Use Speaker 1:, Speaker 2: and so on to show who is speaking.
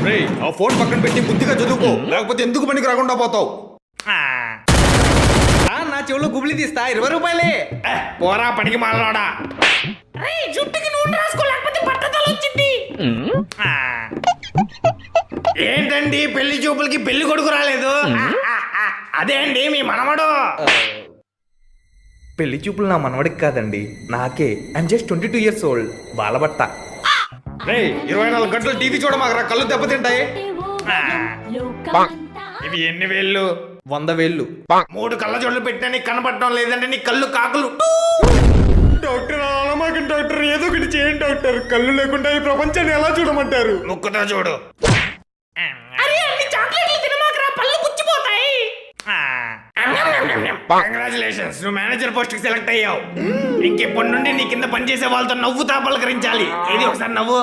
Speaker 1: రేయ్ ఆ ఫోన్ పక్కన పెట్టి బుద్ధిగా చదువుకో, లేకపోతే ఎందుకు పనికి రాకుండా పోతావు.
Speaker 2: నా చెవులో గుబిలి తీస్తా 20 రూపాయలే.
Speaker 1: పోరా పనికి మాలనాడా.
Speaker 2: జుట్టుకి నూనె రాసుకోలేకపోతే బట్టతల వచ్చింది.
Speaker 1: ఏంటండి పెళ్లి చూపులకి పెళ్లి కొడుకు రాలేదు? అదే అండి మీ మనవడు.
Speaker 2: పెళ్లి చూపులు నా మనవడికి కాదండి, నాకే. I'm just 22 years old. బాలబట్ట.
Speaker 1: రేయ్ 24 గంటలు టీవీ చూడమాకరా, కళ్ళు దెబ్బతింటాయి. ఇవి ఎన్ని వేళ్ళు?
Speaker 2: 100 వేళ్ళు.
Speaker 1: 3 కళ్ళ జోళ్ళు పెట్టినా నీకు కనపడటం లేదంటే నీ కళ్ళు కాకులు. డాక్టర్ అనమాకండి డాక్టర్, ఏదో ఒకటి చేయండి డాక్టర్. కళ్ళు లేకుండా ఈ ప్రపంచాన్ని ఎలా చూడమంటారు? ముక్కుతో చూడు. కంగ్రాచులేషన్స్, నువ్వు మేనేజర్ పోస్ట్ కి సెలెక్ట్ అయ్యావు. ఇంకెప్పటి నుండి నీ కింద పనిచేసే వాళ్ళతో నవ్వుతా పలకరించాలి. ఏది ఒకసారి నవ్వు.